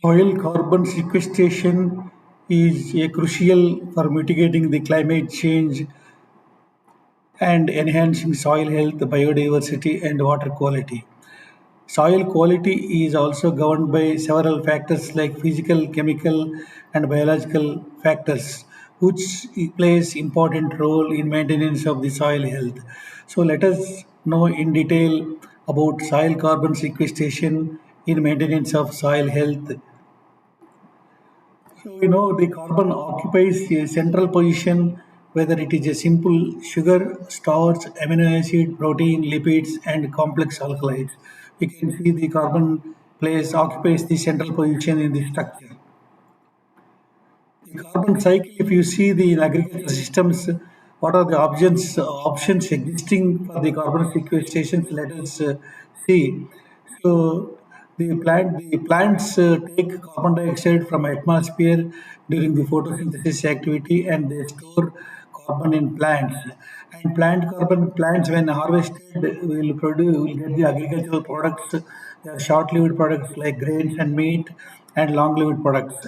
Soil carbon sequestration is a crucial for mitigating the climate change and enhancing soil health, biodiversity, and water quality. Soil quality is also governed by several factors like physical, chemical, and biological factors, which plays important role in maintenance of the soil health. So let us know in detail about soil carbon sequestration in maintenance of soil health. So, the carbon occupies a central position, whether it is a simple sugar, starch, amino acid, protein, lipids, and complex alkaloids. We can see the carbon occupies the central position in the structure. The carbon cycle, if you see the in agricultural systems, what are the options existing for the carbon sequestration? Let us see. So the plants take carbon dioxide from atmosphere during the photosynthesis activity, and they store carbon in plants. And plants when harvested will get the agricultural products. They are short-lived products like grains and meat, and long-lived products.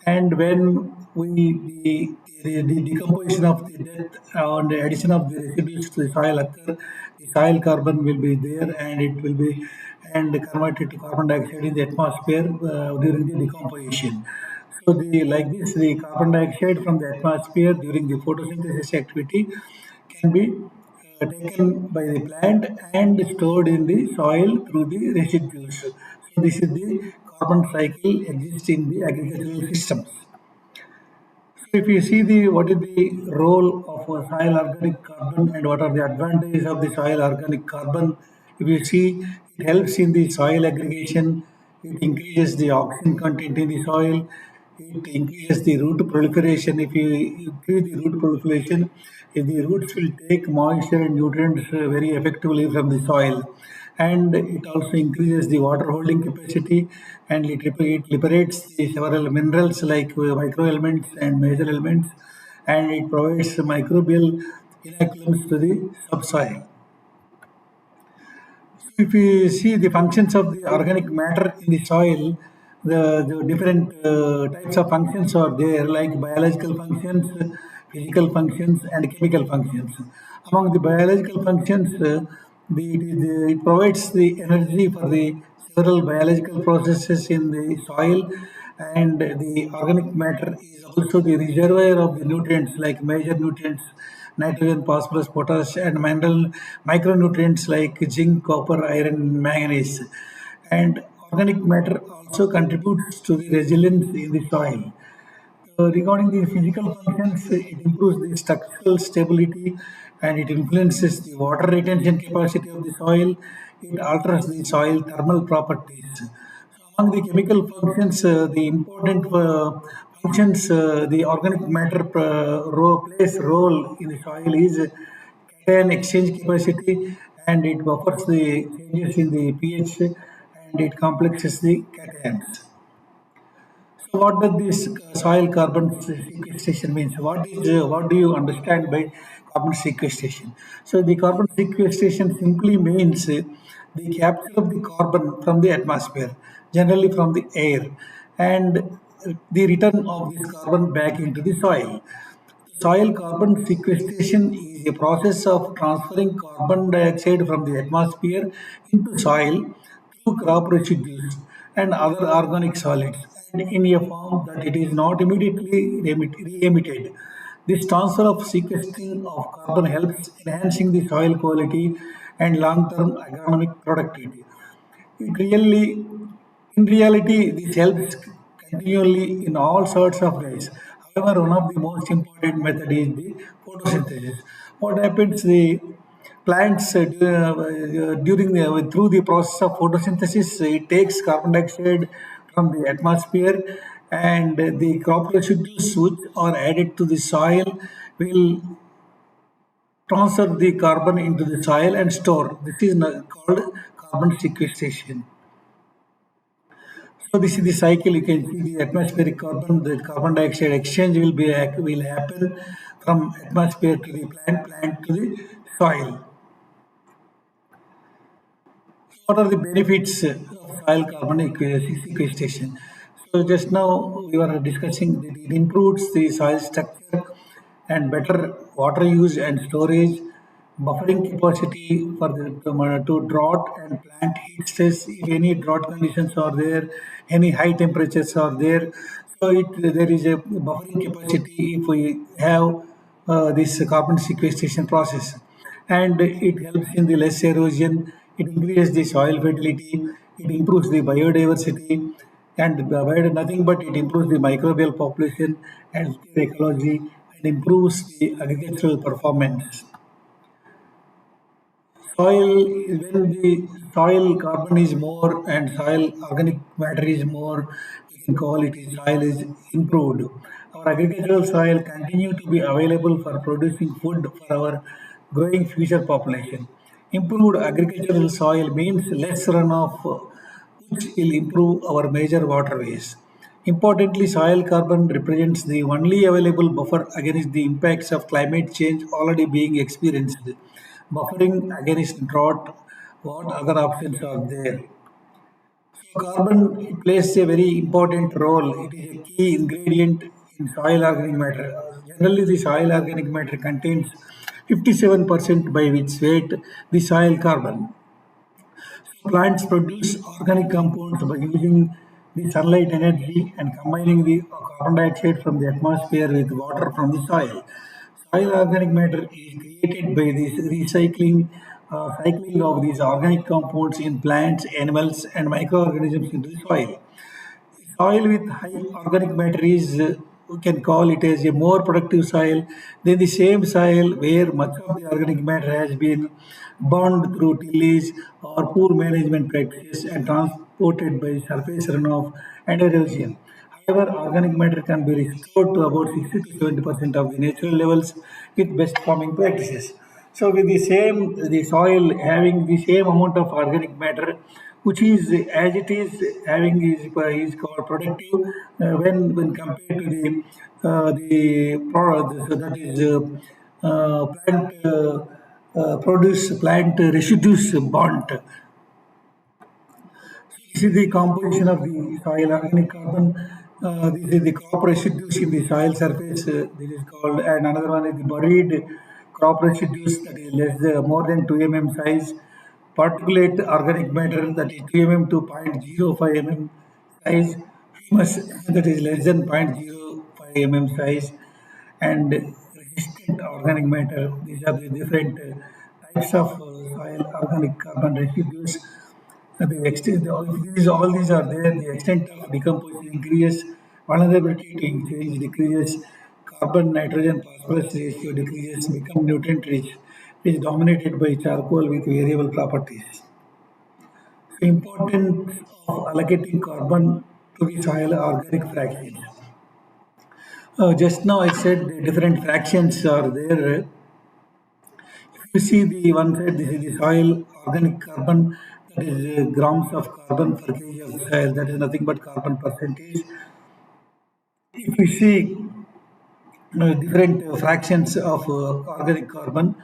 And when the decomposition of the death and the addition of the residues to the soil occur, the soil carbon will be there, and it will be and converted to carbon dioxide in the atmosphere during the decomposition. So like this, the carbon dioxide from the atmosphere during the photosynthesis activity can be taken by the plant and stored in the soil through the residues. So this is the carbon cycle exists in the agricultural systems. So if you see the what is the role of a soil organic carbon and what are the advantages of the soil organic carbon, if you see it helps in the soil aggregation, it increases the oxygen content in the soil, it increases the root proliferation. If you increase the root proliferation, if the roots will take moisture and nutrients very effectively from the soil, and it also increases the water holding capacity, and it liberates the several minerals like microelements and major elements, and it provides microbial inoculums to the subsoil. If we see the functions of the organic matter in the soil, the different types of functions are there, like biological functions, physical functions, and chemical functions. Among the biological functions, it provides the energy for the several biological processes in the soil, and the organic matter is also the reservoir of the nutrients, like major nutrients nitrogen, phosphorus, potash, and mineral micronutrients like zinc, copper, iron, manganese. And organic matter also contributes to the resilience in the soil. Regarding the physical functions, it improves the structural stability, and it influences the water retention capacity of the soil. It alters the soil thermal properties. So among the chemical functions, the important functions the organic matter plays role in the soil is cation exchange capacity, and it buffers the changes in the pH, and it complexes the cations. So what does this soil carbon sequestration means? What do you understand by carbon sequestration? So the carbon sequestration simply means the capture of the carbon from the atmosphere, generally from the air, and the return of this carbon back into the soil. Soil carbon sequestration is a process of transferring carbon dioxide from the atmosphere into soil through crop residues and other organic solids, and in a form that it is not immediately re-emitted. This transfer of sequestering of carbon helps enhancing the soil quality and long-term agronomic productivity. It really, in reality, this helps continually in all sorts of ways. However, one of the most important method is the photosynthesis. What happens? The plants during through the process of photosynthesis, it takes carbon dioxide from the atmosphere, and the crop residues which are added to the soil will transfer the carbon into the soil and store. This is called carbon sequestration. So this is the cycle. You can see the atmospheric carbon, the carbon dioxide exchange will happen from atmosphere to the plant to the soil. What are the benefits of soil carbon sequestration? So just now we were discussing that it improves the soil structure and better water use and storage, buffering capacity for to drought and plant heat stress. If any drought conditions are there, any high temperatures are there, so there is a buffering capacity if we have this carbon sequestration process, and it helps in the less erosion. It increases the soil fertility. It improves the biodiversity, and nothing but it improves the microbial population and ecology and improves the agricultural performance. Soil, when the soil carbon is more and soil organic matter is more, we can call it soil is improved. Our agricultural soil continue to be available for producing food for our growing future population. Improved agricultural soil means less runoff, which will improve our major waterways. Importantly, soil carbon represents the only available buffer against the impacts of climate change already being experienced. Buffering against drought, what other options are there? So carbon plays a very important role. It is a key ingredient in soil organic matter. Generally, the soil organic matter contains 57% by its weight the soil carbon. Plants produce organic compounds by using the sunlight energy and combining the carbon dioxide from the atmosphere with water from the soil. Soil organic matter is created by this cycling of these organic compounds in plants, animals, and microorganisms into the soil. Soil with high organic matter is, we can call it as a more productive soil than the same soil where much of the organic matter has been burned through tillage or poor management practices and transported by surface runoff and erosion. However, organic matter can be restored to about 60 to 70% of the natural levels with best farming practices. So, with the soil having the same amount of organic matter, which is as it is having is called productive when compared to the product, so that is plant produce plant residues burnt. This is the composition of the soil organic carbon. This is the crop residues in the soil surface. This is called, and another one is the buried crop residues, that is more than 2 mm size. Particulate organic matter, that is 2 mm to 0.05 mm size. Humus, that is less than 0.05 mm size, and resistant organic matter. These are the different types of soil organic carbon residues. The extent, all these are there. The extent of decomposition increases, vulnerability to change decreases, carbon, nitrogen, phosphorus ratio decreases, become nutrient rich. It is dominated by charcoal with variable properties. The importance of allocating carbon to the soil organic fractions. Just now I said the different fractions are there. If you see the one side, this is the soil organic carbon, that is grams of carbon per kg of soil, that is nothing but carbon percentage. If we see different fractions of organic carbon,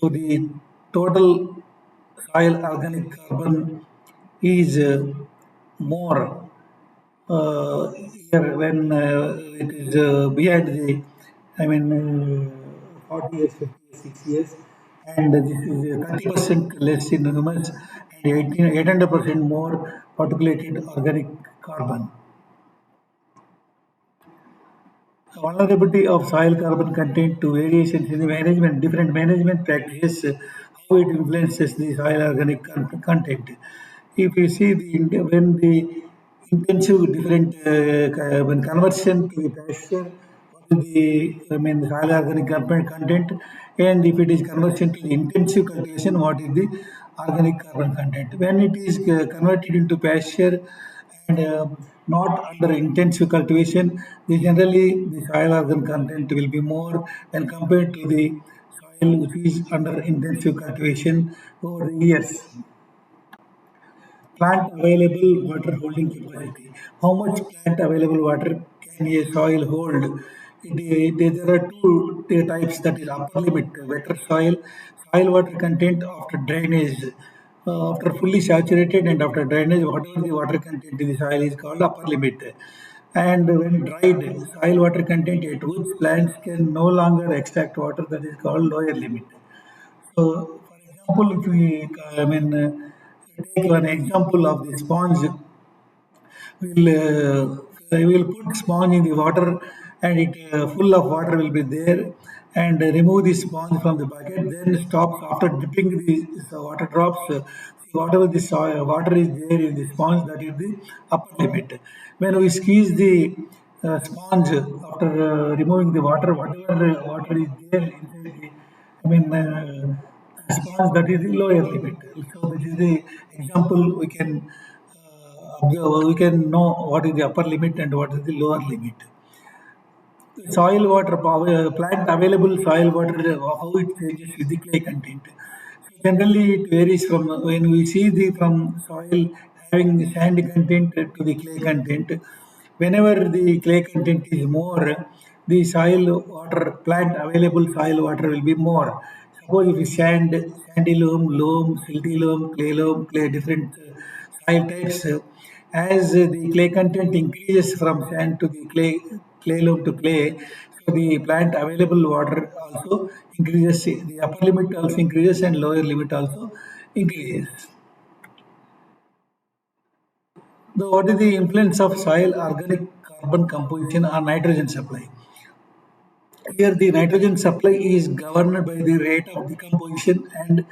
so the total soil organic carbon is more here when it is behind the, I mean, 40 years, 50 years, 6 years, and this is 30% less in humans and 800% more particulated organic carbon. Vulnerability of soil carbon content to variations in the management, different management practices, how it influences the soil organic content. If you see when the intensive different when conversion to the pasture, what is the, I mean, soil organic carbon content, and if it is conversion to the intensive cultivation, what is the organic carbon content. When it is converted into pasture and not under intensive cultivation, the soil organ content will be more when compared to the soil which is under intensive cultivation over the years. Plant available water holding capacity. How much plant available water can a soil hold? There are two types, that is upper limit, wetter soil, soil water content after drainage. after fully saturated and after drainage, whatever the water content in the soil is called upper limit. And when dried, soil water content at which plants can no longer extract water, that is called lower limit. So, for example, if we, take one example of the sponge, we'll put sponge in the water and it full of water will be there, and remove the sponge from the bucket, then stop after dipping the water drops, whatever the soil, water is there in the sponge, that is the upper limit. When we squeeze the sponge after removing the water, whatever water is there inside the, I mean, sponge, that is the lower limit. So this is the example we can we can know what is the upper limit and what is the lower limit. Soil water, plant available soil water, how it changes with the clay content. So generally, it varies from when we see the from soil having sand content to the clay content. Whenever the clay content is more, the soil water, plant available soil water will be more. Suppose if it's sandy loam, silty loam, clay, different soil types. As the clay content increases from sand to the clay loam to clay, so the plant available water also increases. The upper limit also increases and lower limit also increases. What is the influence of soil organic carbon composition on nitrogen supply? Here, the nitrogen supply is governed by the rate of decomposition and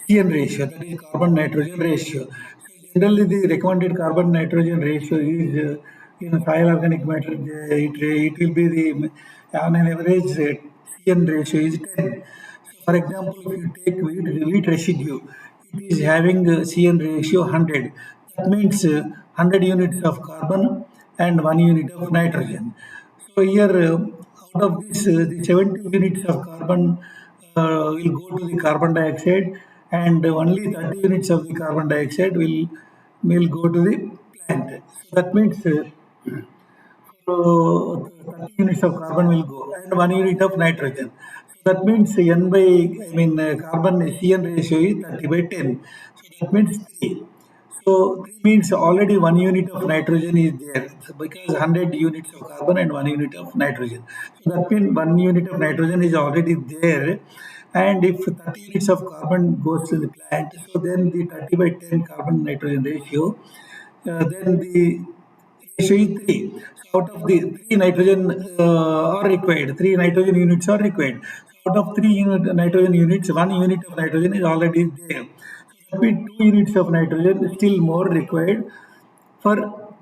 CN ratio, that is carbon nitrogen ratio. So generally, the recommended carbon nitrogen ratio is in soil organic matter, it will be the on an average CN ratio is 10. So for example, if you take wheat residue, it is having CN ratio 100. That means 100 units of carbon and 1 unit of nitrogen. So here, out of this, the 70 units of carbon will go to the carbon dioxide, and only 30 units of the carbon dioxide will go to the plant. So that means 30 units of carbon will go and 1 unit of nitrogen. So that means N by, carbon CN ratio is 30 by 10. So that means 3. So 3 means already 1 unit of nitrogen is there. So because 100 units of carbon and 1 unit of nitrogen. So that means 1 unit of nitrogen is already there. And if 30 units of carbon goes to the plant, so then the 30 by 10 carbon nitrogen ratio, then the ratio is 3. So out of the 3 nitrogen are required, 3 nitrogen units are required. So out of 3 nitrogen units, 1 unit of nitrogen is already there. So that means 2 units of nitrogen is still more required for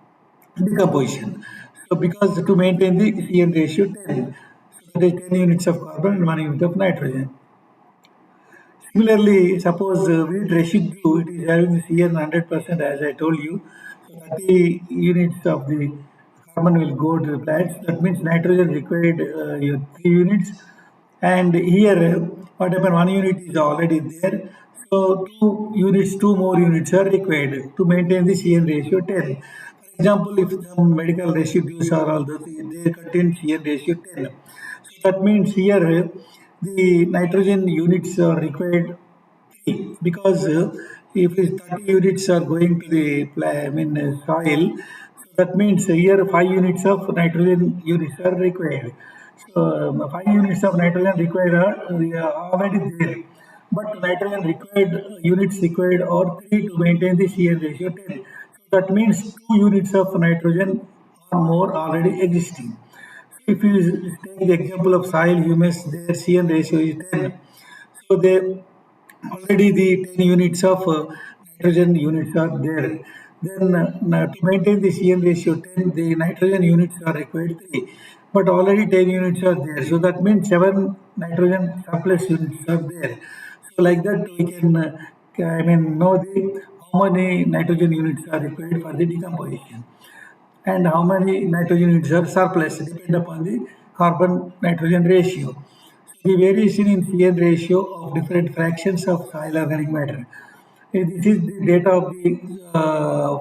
decomposition. So because to maintain the CN ratio 10, so that is 10 units of carbon and 1 unit of nitrogen. Similarly, suppose wheat residue, it is having CN 100%, as I told you. So 30 units of the carbon will go to the plants. That means nitrogen required your 3 units. And here, what happened? 1 unit is already there. So 2 units, 2 more units are required to maintain the CN ratio 10. For example, if some medical residues are also, they contain CN ratio 10. So that means here the nitrogen units are required because if 30 units are going to the soil, so that means here 5 units of nitrogen units are required. So 5 units of nitrogen required are already there. But nitrogen required units required are 3 to maintain the CN ratio 10. So that means 2 units of nitrogen or more already existing. If you take the example of soil humus, their CN ratio is 10. So they already the 10 units of nitrogen units are there. Then to maintain the CN ratio 10, the nitrogen units are required 3. But already 10 units are there. So that means 7 nitrogen surplus units are there. So like that we can know the how many nitrogen units are required for the decomposition and how many nitrogen units are surplus depend upon the carbon nitrogen ratio. So the variation in CN ratio of different fractions of soil organic matter. This is the data of the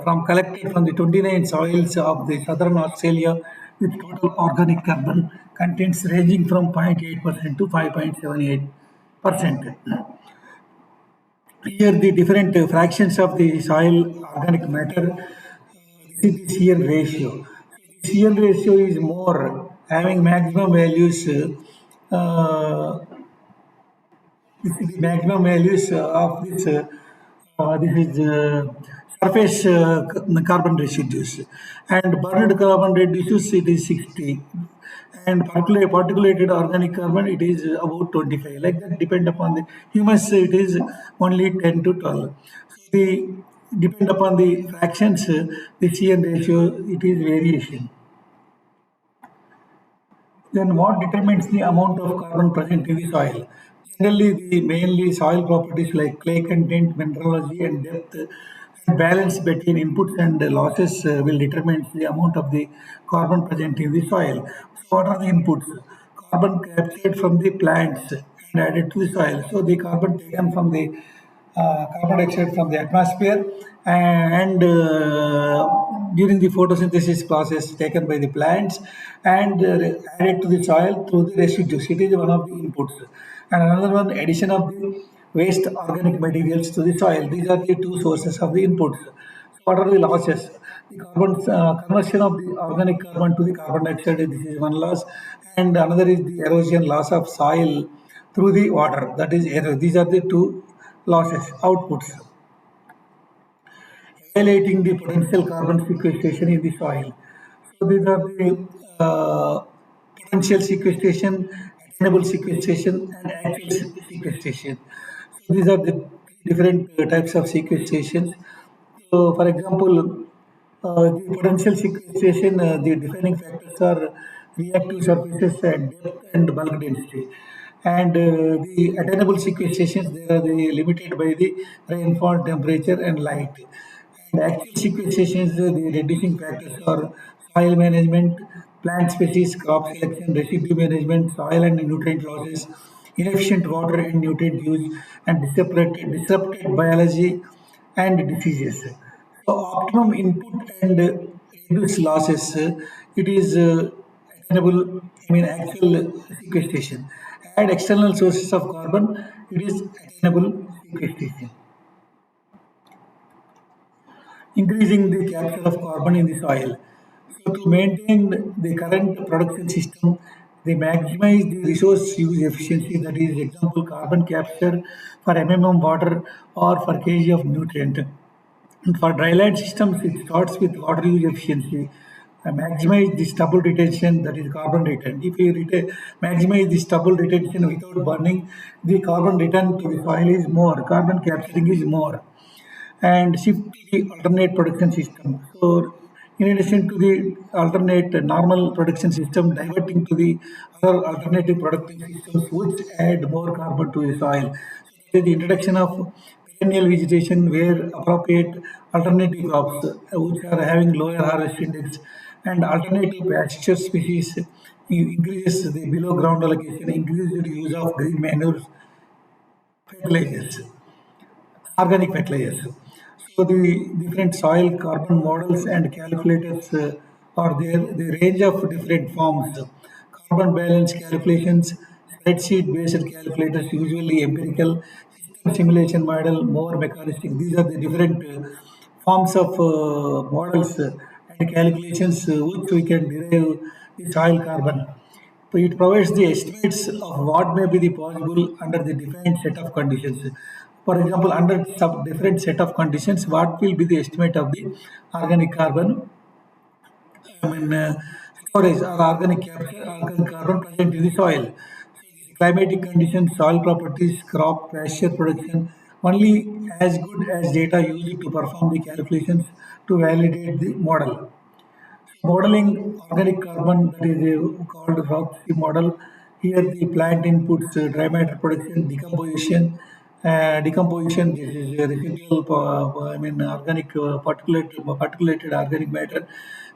from collected from the 29 soils of the southern Australia with total organic carbon contents ranging from 0.8% to 5.78%. Here the different fractions of the soil organic matter, this is the CN ratio. CN ratio is more, having maximum values, this is the maximum values of this is surface carbon residues, and burned carbon residues it is 60, and particulated organic carbon it is about 25. Like that, depend upon the humus it is only 10 to 12. So the depend upon the fractions, the CN ratio it is variation. Then what determines the amount of carbon present in the soil? Generally, the mainly soil properties like clay content, mineralogy, and depth, and balance between inputs and losses will determine the amount of the carbon present in the soil. So, what are the inputs? Carbon captured from the plants and added to the soil. So, the carbon taken from the carbon dioxide from the atmosphere, and during the photosynthesis process taken by the plants, and added to the soil through the residues. It is one of the inputs. And another one, addition of the waste organic materials to the soil. These are the two sources of the inputs. So what are the losses? The carbon conversion of the organic carbon to the carbon dioxide. This is one loss, and another is the erosion loss of soil through the water. That is error. These are the two losses, outputs, highlighting the potential carbon sequestration in the soil. So these are the potential sequestration, attainable sequestration, and actual sequestration. So these are the different types of sequestration. So, for example, the potential sequestration, the defining factors are reactive surfaces and depth and bulk density. And the attainable sequestrations, they are limited by the rainfall, temperature, and light. And actual sequestrations, the reducing factors are soil management, plant species, crop selection, residue management, soil and nutrient losses, inefficient water and nutrient use, and disrupted biology and diseases. So optimum input and reduce losses, it is attainable, I mean actual sequestration. Add external sources of carbon, it is attainable sequestration. Increasing the capture of carbon in the soil. So to maintain the current production system, they maximize the resource use efficiency, that is example carbon capture for mmM water or for kg of nutrient. And for dryland systems, it starts with water use efficiency. Maximize the stubble retention, that is carbon return. If you maximize the stubble retention without burning, the carbon return to the soil is more, carbon capturing is more. And shift to the alternate production system. So, in addition to the alternate normal production system, diverting to the other alternative production systems which add more carbon to the soil. So, the introduction of perennial vegetation where appropriate alternative crops which are having lower harvest index, and alternative pasture species increases the below ground allocation, increases the use of green manures, fertilizers, organic fertilizers. So the different soil carbon models and calculators are there. The range of different forms. Carbon balance calculations, spreadsheet based calculators, usually empirical, system simulation model, more mechanistic. These are the different forms of models and calculations which we can derive the soil carbon. So it provides the estimates of what may be the possible under the defined set of conditions. For example, under some different set of conditions, what will be the estimate of the organic carbon, I mean, storage or organic capture, organic carbon present in the soil. Climatic conditions, soil properties, crop, pasture production, only as good as data used to perform the calculations to validate the model. Modeling organic carbon, that is called Roxy model. Here the plant inputs, dry matter production, decomposition. Decomposition, this is a residual, I mean organic particulated organic matter.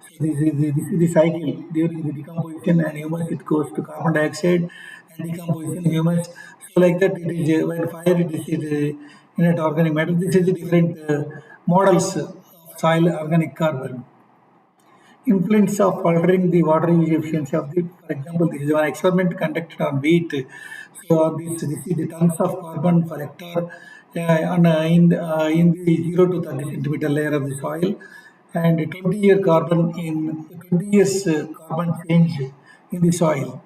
So this is the cycle during the decomposition and humus. It goes to carbon dioxide and decomposition humus. So like that, it is when fire it is inert organic matter. This is the different models of soil organic carbon. Influence of altering the water use efficiency of the, for example, this is an experiment conducted on wheat. So this is the tons of carbon per hectare in the 0 to 30 centimeter layer of the soil, and 20-year carbon in 20 years carbon change in the soil.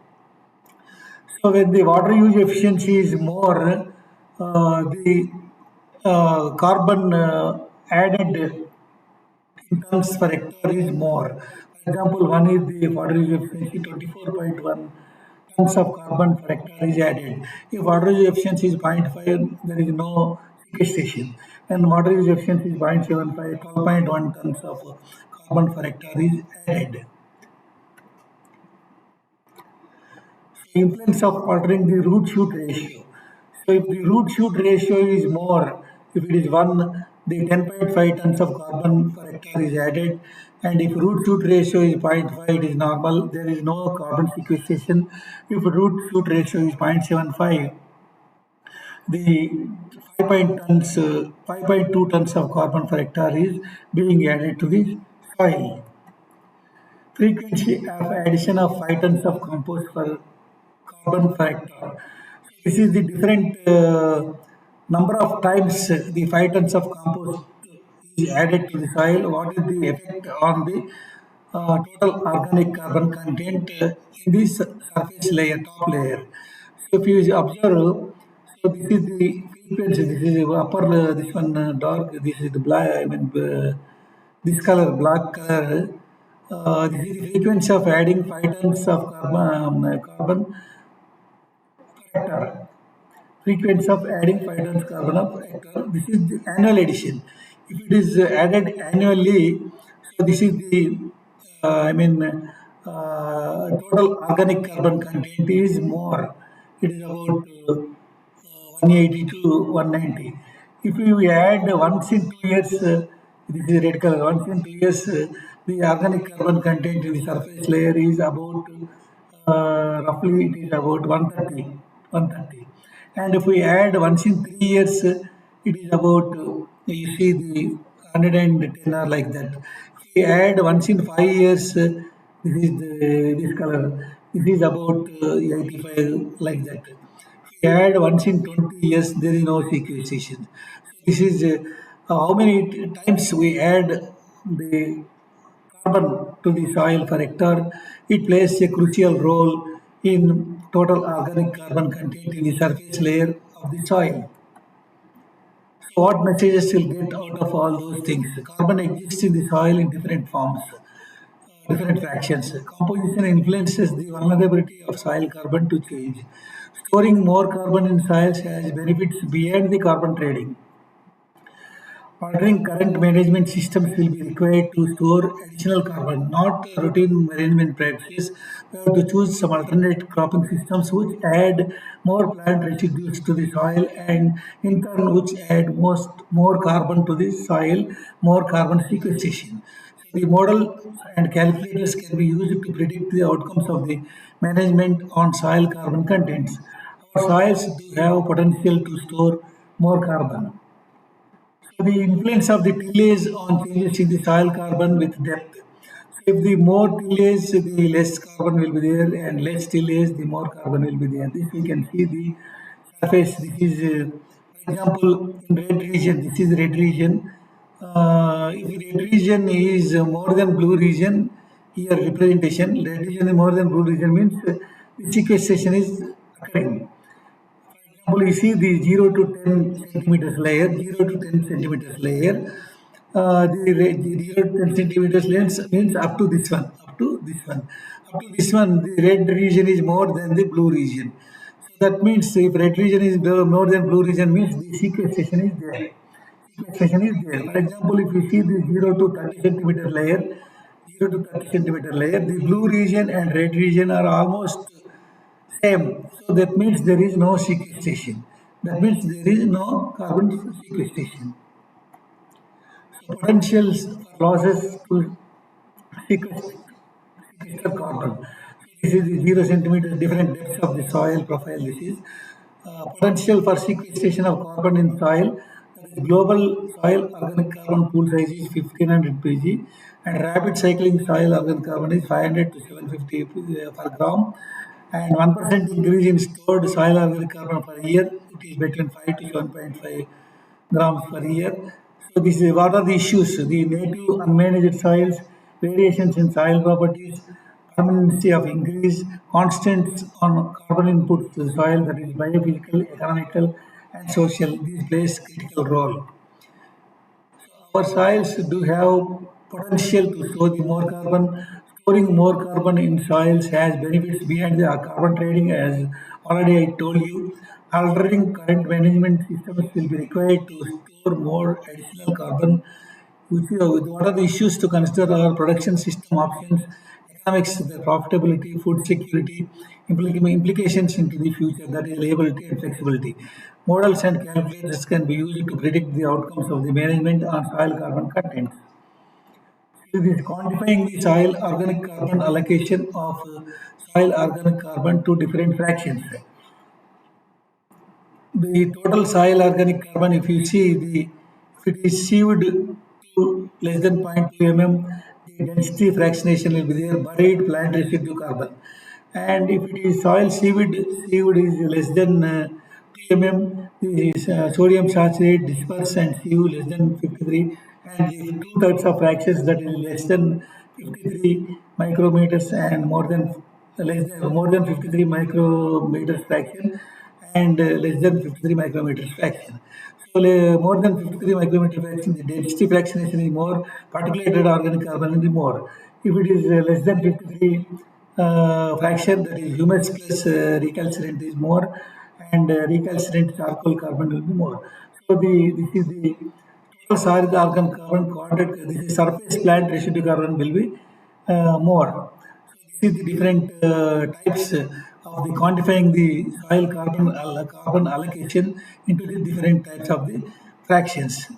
So when the water use efficiency is more, the carbon added in tons per hectare is more. For example, one is the water use efficiency 24.1 tons of carbon per hectare is added. If water use efficiency is zero point 0.5, there is no sequestration. And water use efficiency is 0.75, 12.1 tons of carbon per hectare is added. Influence of altering the root shoot ratio. So if the root shoot ratio is more, if it is 1, the 10.5 tons of carbon per hectare is added, and if root shoot ratio is zero point 0.5, it is normal, there is no carbon sequestration. If root shoot ratio is 0.75, the 5.2 tons of carbon per hectare is being added to the soil. Frequency of addition of 5 tons of compost per carbon per hectare. This is the different number of times the 5 tons of compost is added to the soil. What is the effect on the total organic carbon content in this surface layer, top layer? So if you observe, so this is the frequency. This is the upper, this one dark. This is the black. I mean, this color, black color. This is the frequency of adding 5 tons of carbon hectare. Frequency of adding 5 tons carbon per hectare. This is the annual addition. If it is added annually, so this is the, total organic carbon content is more. It is about 180 to 190. If you add once in 2 years, this is red color, once in 2 years, the organic carbon content in the surface layer is about roughly it is about 130. And if we add once in 3 years, it is about, you see the 110 or like that. If we add once in 5 years, this is this color, this is about 85 like that. If we add once in 20 years, there is no sequestration. This is how many times we add the carbon to the soil per hectare. It plays a crucial role in total organic carbon content in the surface layer of the soil. So what messages will get out of all those things? Carbon exists in the soil in different forms, different fractions. Composition influences the vulnerability of soil carbon to change. Storing more carbon in soils has benefits beyond the carbon trading. Altering current management systems will be required to store additional carbon, not routine management practices. We have to choose some alternate cropping systems which add more plant residues to the soil and in turn which add more carbon to the soil, more carbon sequestration. So the model and calculators can be used to predict the outcomes of the management on soil carbon contents. Our soils do have potential to store more carbon. So the influence of the tillage on changes in the soil carbon with depth. So if the more tillage, the less carbon will be there, and less tillage, the more carbon will be there. This we can see the surface. This is, for example, in red region. This is red region. If red region is more than blue region, here representation. Red region is more than blue region means the sequestration is occurring. Example, you see the 0 to 10 centimeters layer, 0 to 10 centimeters layer. The 0 to 10 centimeters length means up to this one, up to this one. Up to this one, the red region is more than the blue region. So that means if red region is more than blue region means the sequestration is there. Sequestration is there. For example, if you see the 0 to 30 centimeter layer, 0 to 30 centimeter layer, the blue region and red region are almost same. So that means there is no sequestration. That means there is no carbon sequestration. So potentials losses to sequester carbon. This is the 0 centimeter different depths of the soil profile. This is potential for sequestration of carbon in soil. That is global soil organic carbon pool size is 1500 pg and rapid cycling soil organic carbon is 500 to 750 per gram and 1% increase in stored soil organic carbon per year, it is between 5 to 7.5 grams per year. So this is what are the issues? The native unmanaged soils, variations in soil properties, permanency of increase, constants on carbon inputs to the soil, that is biophysical, economical, and social. These plays critical role. Our soils do have potential to store the more carbon. Storing more carbon in soils has benefits behind the carbon trading, as already I told you. Altering current management systems will be required to store more additional carbon. What are the issues to consider are production system options, economics, the profitability, food security, implications into the future, that is reliability and flexibility. Models and calculators can be used to predict the outcomes of the management on soil carbon contents. It is quantifying the soil organic carbon allocation of soil organic carbon to different fractions. The total soil organic carbon, if you see if it is sieved to less than 0.2 mm, the density fractionation will be there, buried plant residue carbon. And if it is soil sieved is less than 2 mm, the sodium saturate disperse and sieve less than 53, and the two types of fractions, that is less than 53 micrometers and more than 53 micrometers fraction, and less than 53 micrometers fraction. So more than 53 micrometer fraction, the density fractionation is more, particulated organic carbon is more. If it is less than 53 fraction, that is humus plus recalcitrant is more, and recalcitrant charcoal carbon will be more. So this is the total solid organic carbon quantity. This is surface plant residue carbon will be more. See the different types of the quantifying the soil carbon allocation into the different types of the fractions.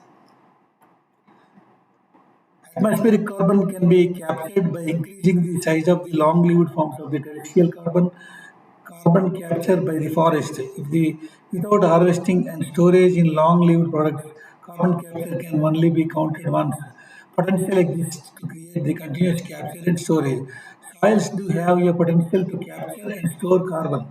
Atmospheric carbon can be captured by increasing the size of the long-lived forms of the terrestrial carbon. Carbon captured by the forest. Without harvesting and storage in long-lived products, carbon capture can only be counted once. Potential exists to create the continuous capture and storage. Soils do have a potential to capture and store carbon.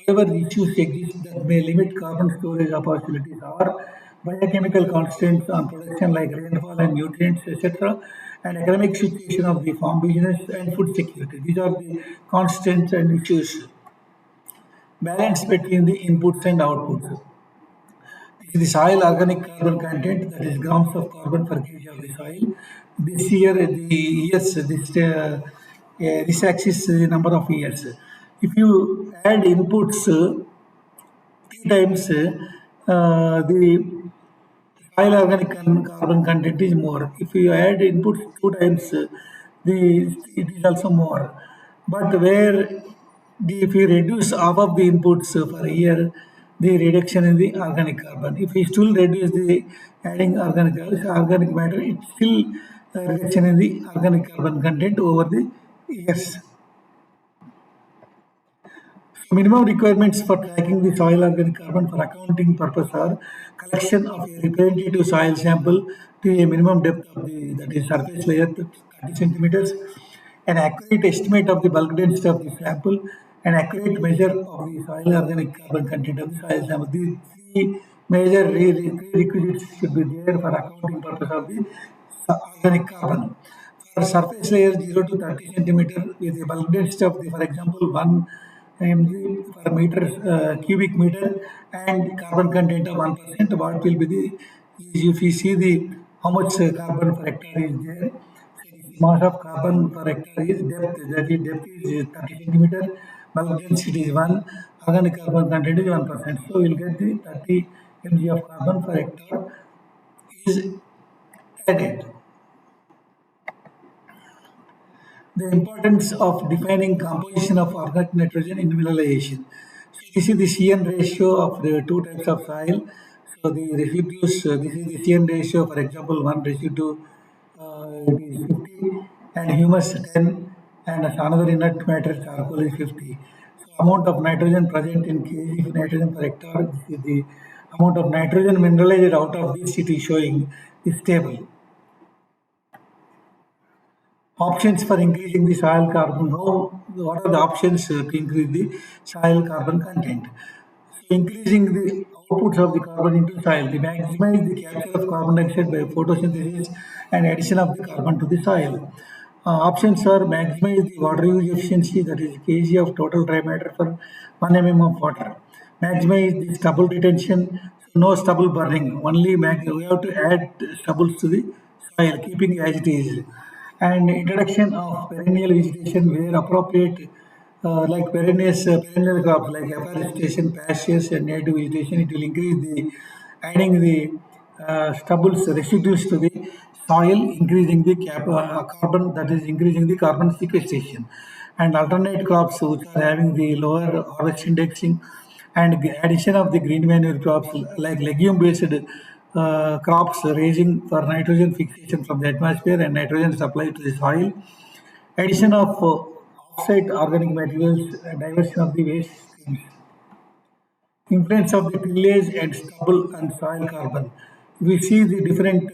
However, issues exist that may limit carbon storage opportunities or biochemical constraints on production like rainfall and nutrients, etc., and economic situation of the farm business and food security. These are the constraints and issues. Balance between the inputs and outputs. The soil organic carbon content, that is grams of carbon per kg of the soil. This year, the years, this axis is the number of years. If you add inputs three times, the soil organic carbon content is more. If you add inputs two times, it is also more. But if you reduce half of the inputs per year, the reduction in the organic carbon. If we still reduce the adding organic matter, it's still reduction in the organic carbon content over the years. Minimum requirements for tracking the soil organic carbon for accounting purpose are collection of a representative soil sample to a minimum depth of the, that is surface layer to 30 centimeters, an accurate estimate of the bulk density of the sample, an accurate measure of the soil organic carbon content of the soil sample. These three major prerequisites should be there for accounting purpose of the organic carbon. For surface layer 0 to 30 centimeter with a bulk density of the, for example, 1 mg per meter cubic meter and carbon content of 1%, what will be the, if you see the how much carbon per hectare is there, mass of carbon per hectare is depth, that is depth is 30 centimeter, bulk density is 1, organic carbon content is 1%. So we'll get the 30 mg of carbon per hectare is added. The importance of defining composition of organic nitrogen in mineralization. So this is the CN ratio of the two types of soil. So the residues, this is the CN ratio, for example, one residue it is 50 and humus 10 and another inert matter charcoal is 50. So amount of nitrogen present in kg of nitrogen per hectare, this is the amount of nitrogen mineralized out of this it is showing this table. Options for increasing the soil carbon. What are the options to increase the soil carbon content? So increasing the outputs of the carbon into soil. They maximize the capture of carbon dioxide by photosynthesis and addition of the carbon to the soil. Options are maximize the water use efficiency, that is kg of total dry matter for 1 of water. Maximize the stubble retention, so no stubble burning. Only we have to add stubbles to the soil, keeping as it is. And introduction of perennial vegetation where appropriate, like perennial crops like afforestation, pastures, and native vegetation, it will increase the adding the stubbles residues to the soil, increasing the carbon, that is increasing the carbon sequestration. And alternate crops which are having the lower harvest indexing, and addition of the green manure crops like legume based crops raising for nitrogen fixation from the atmosphere and nitrogen supply to the soil. Addition of off-site organic materials, diversion of the waste streams. Influence of the tillage and stubble and soil carbon. We see the different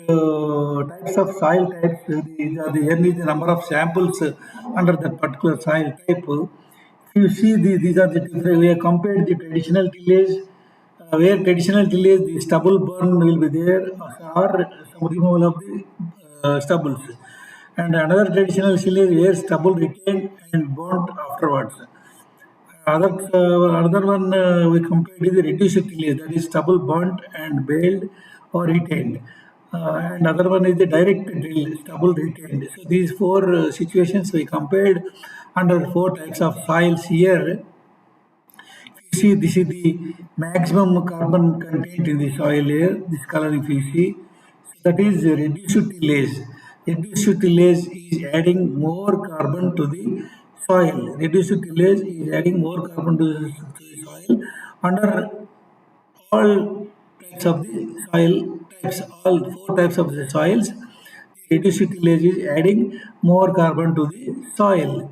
types of soil types. These are the here is the number of samples under that particular soil type. If you see these are the different. We have compared the traditional tillage, where traditional tillage the stubble burn will be there, or some removal of the stubbles. And another traditional tillage where stubble retained and burnt afterwards. Another one we compared is the reduced tillage, that is stubble burnt and baled or retained. And other one is the direct drill, stubble retained. So these four situations we compared under four types of soils here. You see, this is the maximum carbon content in the soil layer. This color, if you see, that is reduced tillage. Reduced tillage is adding more carbon to the soil. Reduced tillage is adding more carbon to the soil under all types of the soil types, all four types of the soils. Reduced tillage is adding more carbon to the soil,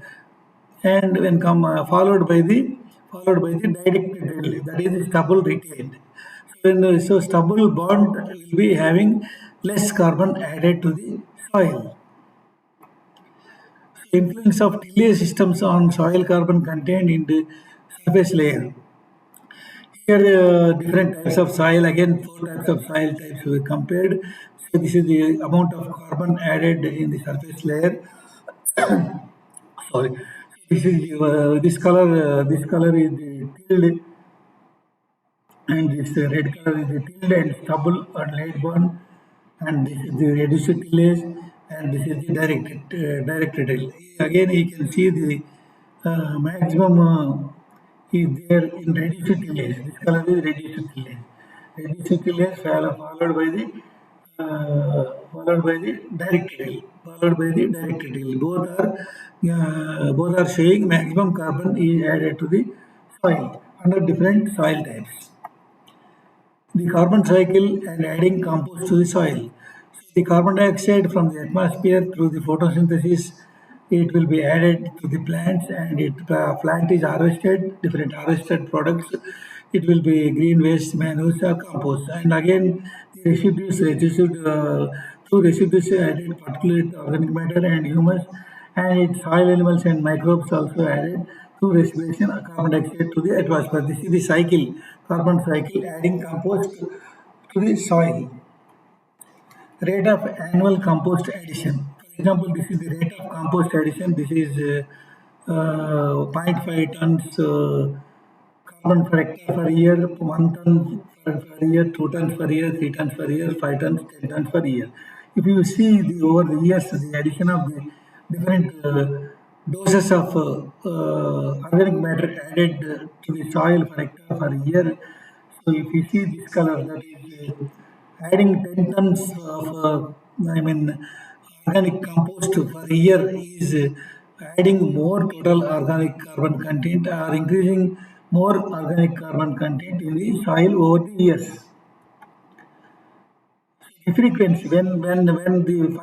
and when followed by the direct drill, that is stubble retained. So stubble burnt will be having less carbon added to the soil. So influence of tillage systems on soil carbon content in the surface layer. Here different types of soil, again four types of soil types we compared. So this is the amount of carbon added in the surface layer. Sorry, this color is the tilled, and this red color is the tilled and stubble or light burn, and this is the reduced tillage, and this is the directed drill. Again, you can see the maximum is there in reduced tillage. This color is reduced tillage. Reduced tillage followed by the direct drill. Followed by the direct drill. Both are showing maximum carbon is added to the soil under different soil types. The carbon cycle and adding compost to the soil. The carbon dioxide from the atmosphere through the photosynthesis, it will be added to the plants, and plant is harvested, different harvested products. It will be green waste, manure, or compost. And again, the through residues added particulate organic matter and humus, and its soil animals and microbes also added through respiration of carbon dioxide to the atmosphere. This is the cycle, carbon cycle, adding compost to the soil. Rate of annual compost addition. For example, this is the rate of compost addition. This is zero point 0.5 tons carbon per hectare per year, 1 ton per year, 2 tons per year, 3 tons per year, 5 tons, 10 tons per year. If you see over the years, the addition of the different doses of organic matter added to the soil per hectare per year. So if you see this color, that is adding 10 tons of organic compost per year is adding more total organic carbon content, or increasing more organic carbon content in the soil over the years. The frequency, when the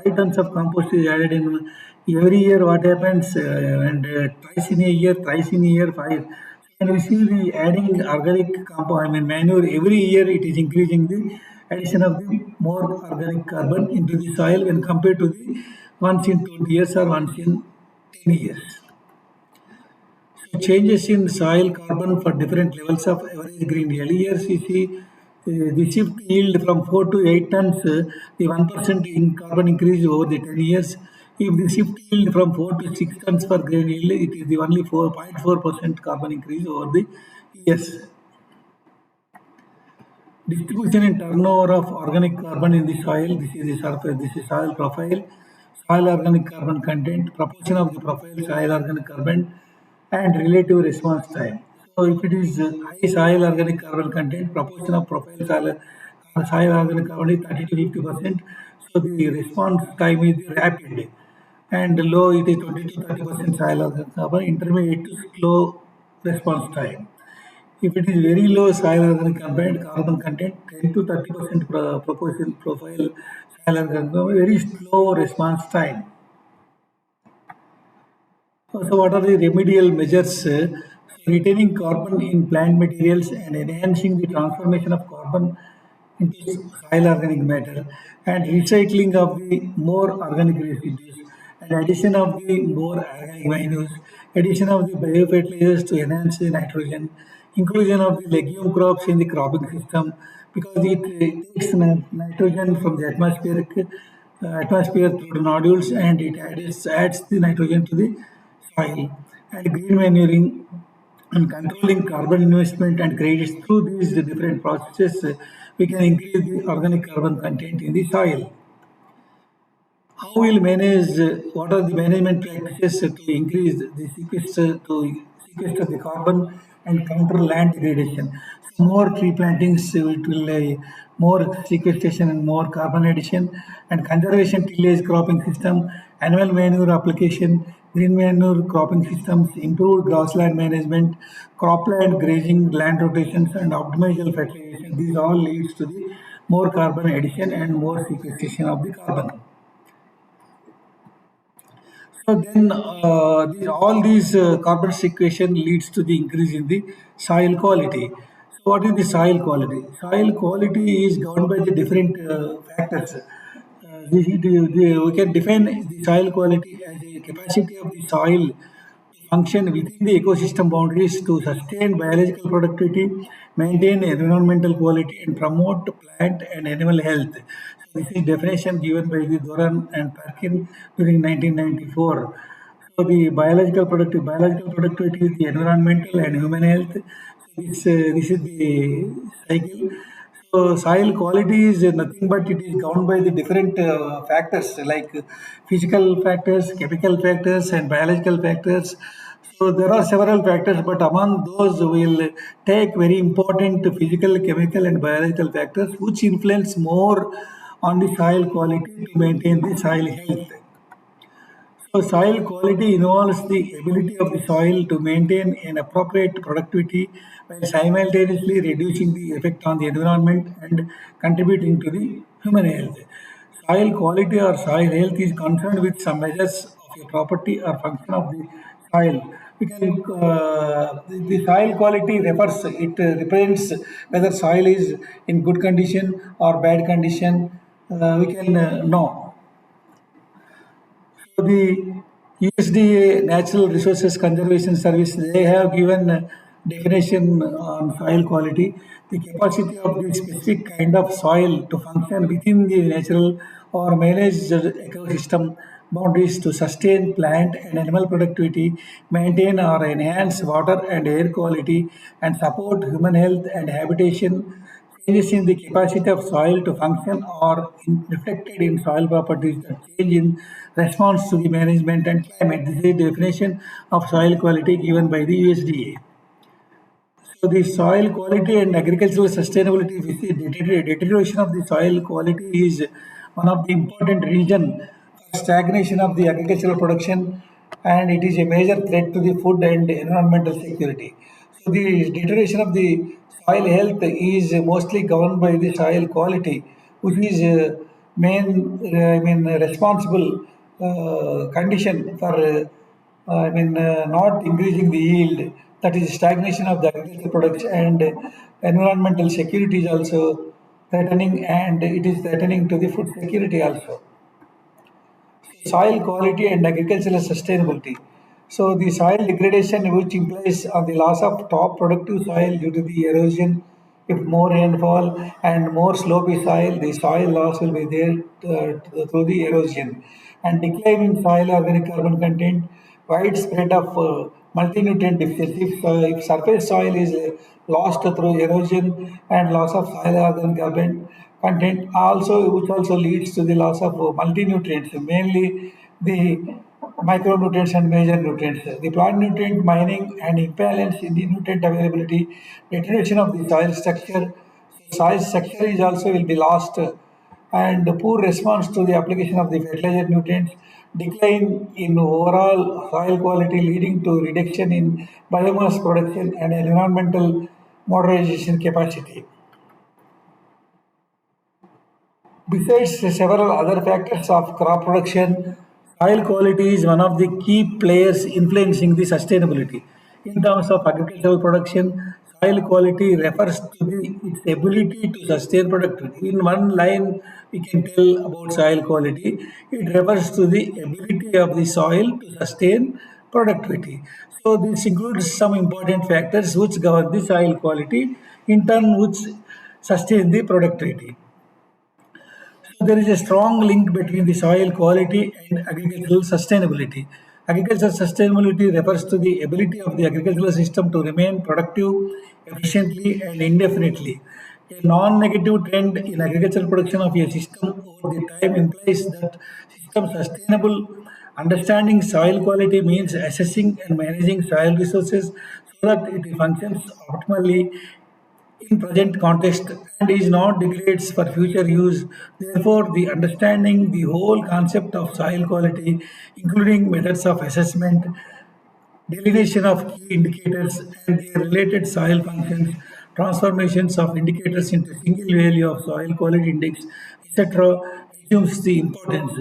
5 tons of compost is added in every year, what happens, and twice in a year, five. And we see the adding organic compound, manure every year, it is increasing the addition of the more organic carbon into the soil when compared to the once in 20 years or once in 10 years. So changes in soil carbon for different levels of average green. Early years, you see The shift yield from 4 to 8 tons, the 1% in carbon increase over the 10 years. If the shift yield from 4 to 6 tons per grain yield, it is the only 4.4% carbon increase over the years. Distribution and turnover of organic carbon in the soil. This is the surface. This is soil profile, soil organic carbon content, proportion of the profile soil organic carbon, and relative response time. So, if it is high soil organic carbon content, proportion of profile soil organic carbon is 30 to 50%. So, the response time is rapid, and low it is 20 to 30% soil organic carbon, intermediate to slow response time. If it is very low soil organic carbon content, 10 to 30% proportion profile soil organic carbon, very slow response time. So, what are the remedial measures? Retaining carbon in plant materials and enhancing the transformation of carbon into soil organic matter, and recycling of the more organic residues, and addition of the more organic manures, addition of the biofertilizers to enhance the nitrogen, inclusion of the legume crops in the cropping system, because it takes nitrogen from the atmosphere through the nodules, and it adds the nitrogen to the soil. And green manuring and controlling carbon investment and credits through these different processes, we can increase the organic carbon content in the soil. How will manage, what are the management practices to increase the sequester the carbon and counter land degradation? So more tree plantings, it will more sequestration and more carbon addition, and conservation tillage cropping system, animal manure application, green manure cropping systems, improved grassland management, cropland grazing, land rotations, and optimal fertilization. These all leads to the more carbon addition and more sequestration of the carbon. So then, all these carbon sequestration leads to the increase in the soil quality. So what is the soil quality? Soil quality is governed by the different factors. We can define the soil quality as a capacity of the soil to function within the ecosystem boundaries to sustain biological productivity, maintain environmental quality, and promote plant and animal health. So this is definition given by the Doran and Perkin during 1994. So the biological productivity is the environmental and human health. So this is the cycle. So soil quality is nothing but it is governed by the different factors like physical factors, chemical factors, and biological factors. So there are several factors, but among those will take very important physical, chemical, and biological factors which influence more on the soil quality to maintain the soil health. So soil quality involves the ability of the soil to maintain an appropriate productivity while simultaneously reducing the effect on the environment and contributing to the human health. Soil quality or soil health is concerned with some measures of a property or function of the soil. We can the soil quality refers it represents whether soil is in good condition or bad condition. We can know. So the USDA Natural Resources Conservation Service, they have given a definition on soil quality, the capacity of the specific kind of soil to function within the natural or managed ecosystem boundaries to sustain plant and animal productivity, maintain or enhance water and air quality, and support human health and habitation. Changes in the capacity of soil to function are reflected in soil properties that change in response to the management and climate. This is the definition of soil quality given by the USDA. So the soil quality and agricultural sustainability, deterioration of the soil quality is one of the important reason for stagnation of the agricultural production, and it is a major threat to the food and environmental security. So the deterioration of the soil health is mostly governed by the soil quality, which is responsible condition for not increasing the yield, that is stagnation of the agricultural products, and environmental security is also threatening, and it is threatening to the food security also. Soil quality and agricultural sustainability. So the soil degradation which implies on the loss of top productive soil due to the erosion, If more rainfall and more slopy soil, the soil loss will be there through the erosion. And decline in soil organic carbon content, widespread of multi-nutrient deficiency. If surface soil is lost through erosion and loss of soil organic carbon content, also which also leads to the loss of multi-nutrients, mainly the micronutrients and major nutrients. The plant nutrient mining and imbalance in the nutrient availability, deterioration of the soil structure is also will be lost, and poor response to the application of the fertilizer nutrients, decline in overall soil quality leading to reduction in biomass production and environmental modernization capacity. Besides several other factors of crop production, soil quality is one of the key players influencing the sustainability. In terms of agricultural production, soil quality refers to its ability to sustain productivity. In one line, we can tell about soil quality. It refers to the ability of the soil to sustain productivity. So this includes some important factors which govern the soil quality, in turn which sustain the productivity. So there is a strong link between the soil quality and agricultural sustainability. Agricultural sustainability refers to the ability of the agricultural system to remain productive efficiently and indefinitely. A non-negative trend in agricultural production of a system over the time implies that system sustainable. Understanding soil quality means assessing and managing soil resources so that it functions optimally in present context and is not degrades for future use. Therefore, the understanding the whole concept of soil quality, including methods of assessment, delineation of key indicators and their related soil functions, transformations of indicators into single value of soil quality index, etc., assumes the importance.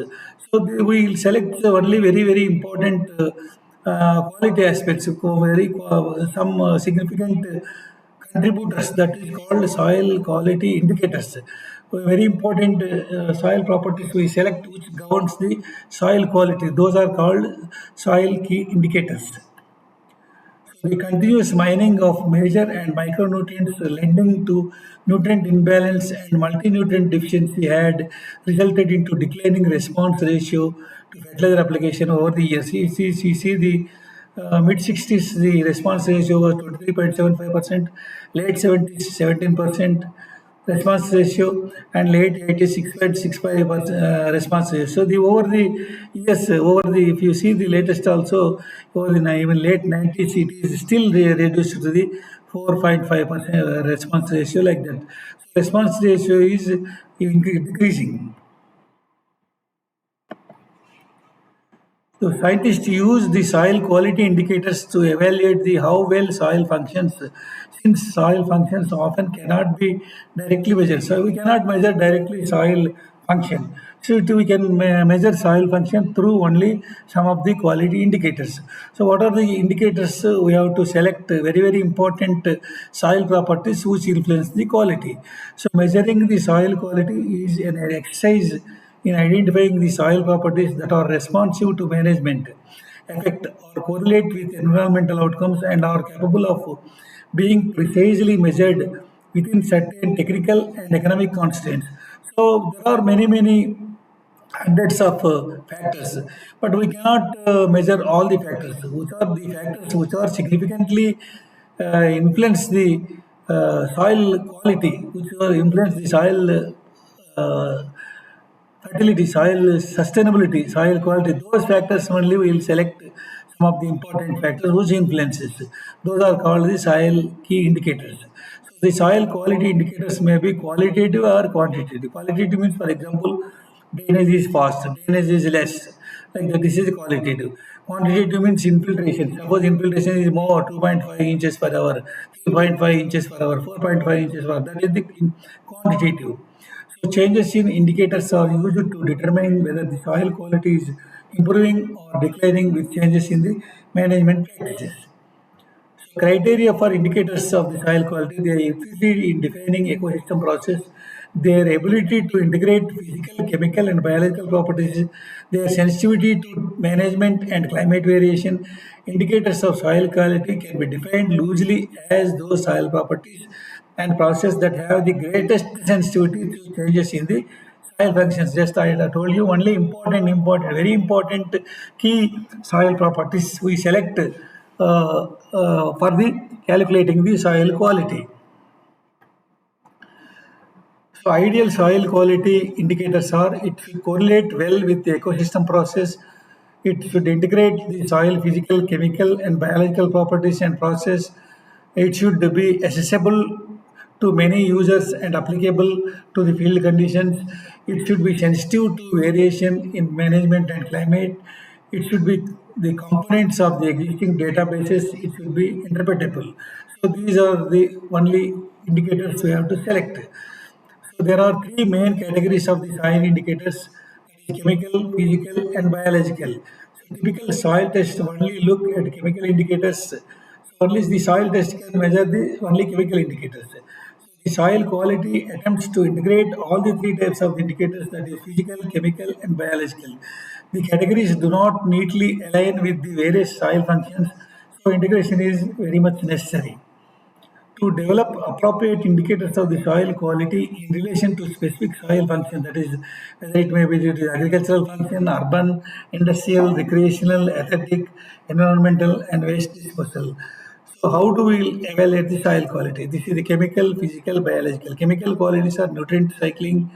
So we will select only very, very important quality aspects, some significant contributors that is called soil quality indicators. Very important soil properties we select which governs the soil quality. Those are called soil key indicators. The continuous mining of major and micronutrients leading to nutrient imbalance and multi-nutrient deficiency had resulted into declining response ratio to fertilizer application over the years. You see the mid-60s, the response ratio was 23.75%, late 70s, 17%, response ratio, and late 86.65% response ratio. So the over the years, over the if you see the latest also over the even late 90s, it is still reduced to the 4.5% response ratio like that. So response ratio is decreasing. So scientists use the soil quality indicators to evaluate the how well soil functions. Since soil functions often cannot be directly measured, so we cannot measure directly soil function. So we can measure soil function through only some of the quality indicators. So what are the indicators? We have to select very important soil properties which influence the quality. So measuring the soil quality is an exercise in identifying the soil properties that are responsive to management, affect or correlate with environmental outcomes and are capable of being precisely measured within certain technical and economic constraints. So there are many hundreds of factors, but we cannot measure all the factors. Which are the factors which are significantly influence the soil quality, which are influence the soil fertility, soil sustainability, soil quality. Those factors only we will select some of the important factors which influences. Those are called the soil key indicators. So the soil quality indicators may be qualitative or quantitative. Qualitative means, for example, drainage is fast, drainage is less. Like that, this is qualitative. Quantitative means infiltration. Suppose infiltration is more 2.5 inches per hour, 3.5 inches per hour, 4.5 inches per hour. That is the quantitative. So changes in indicators are used to determine whether the soil quality is improving or declining with changes in the management practices. Criteria for indicators of the soil quality, their utility in defining ecosystem process, their ability to integrate physical, chemical, and biological properties, their sensitivity to management and climate variation. Indicators of soil quality can be defined loosely as those soil properties and process that have the greatest sensitivity to changes in the soil functions. Just I told you only very important key soil properties we select for the calculating the soil quality. So ideal soil quality indicators are it should correlate well with the ecosystem process. It should integrate the soil physical, chemical, and biological properties and process. It should be accessible to many users and applicable to the field conditions. It should be sensitive to variation in management and climate. It should be the components of the existing databases. It should be interpretable. So these are the only indicators we have to select. So there are three main categories of the soil indicators: chemical, physical, and biological. So typical soil tests only look at chemical indicators. So only the soil test can measure the only chemical indicators. The soil quality attempts to integrate all the three types of indicators, that is physical, chemical, and biological. The categories do not neatly align with the various soil functions, so integration is very much necessary to develop appropriate indicators of the soil quality in relation to specific soil function, that is whether it may be due to agricultural function, urban, industrial, recreational, aesthetic, environmental, and waste disposal. So how do we evaluate the soil quality? This is the chemical, physical, biological. Chemical qualities are nutrient cycling,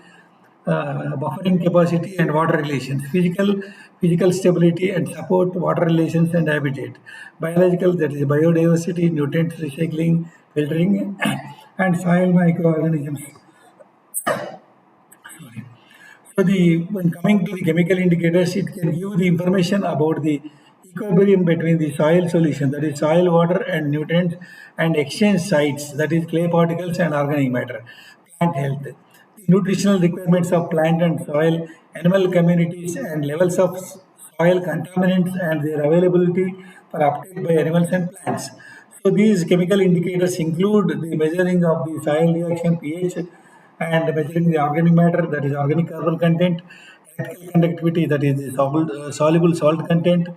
buffering capacity, and water relations. Physical stability and support, water relations and habitat. Biological, that is biodiversity, nutrient recycling, filtering, and soil microorganisms. So when coming to the chemical indicators, it can give the information about the equilibrium between the soil solution, that is soil, water, and nutrients, and exchange sites, that is clay particles and organic matter. Plant health, the nutritional requirements of plant and soil, animal communities, and levels of soil contaminants and their availability for uptake by animals and plants. So these chemical indicators include the measuring of the soil reaction pH and measuring the organic matter, that is organic carbon content, electrical conductivity, that is the soluble salt content,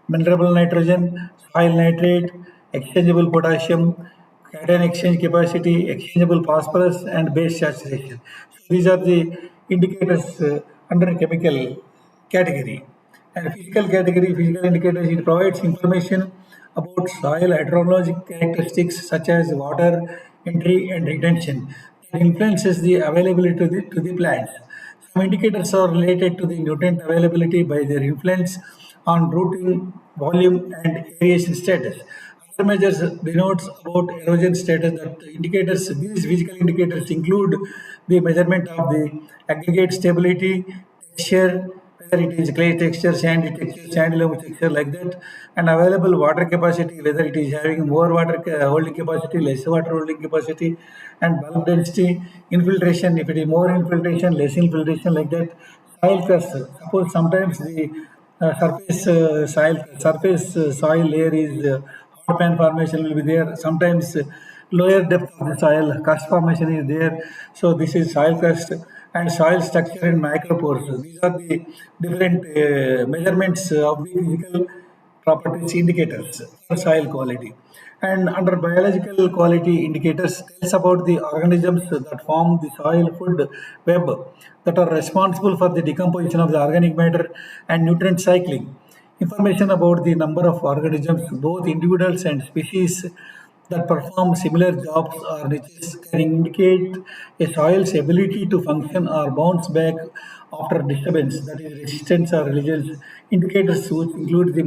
mineral nitrogen, soil nitrate, exchangeable potassium, cation exchange capacity, exchangeable phosphorus, and base saturation. So these are the indicators under chemical category. And physical category, physical indicators, it provides information about soil hydrologic characteristics such as water entry and retention that influences the availability to the plants. Some indicators are related to the nutrient availability by their influence on rooting volume and aeration status. Other measures denotes about erosion status. That indicators, these physical indicators include the measurement of the aggregate stability, texture, whether it is clay texture, sandy texture, sandy loam texture, like that, and available water capacity, whether it is having more water holding capacity, less water holding capacity, and bulk density, infiltration, if it is more infiltration, less infiltration, like that. Soil crust, suppose sometimes the surface soil layer is hot pan formation will be there. Sometimes lower depth of the soil crust formation is there. So this is soil crust and soil structure and micropores. These are the different measurements of the physical properties indicators for soil quality. And under biological quality indicators tells about the organisms that form the soil food web that are responsible for the decomposition of the organic matter and nutrient cycling. Information about the number of organisms, both individuals and species, that perform similar jobs or niches can indicate a soil's ability to function or bounce back after disturbance, that is resistance or resilience. Indicators which include the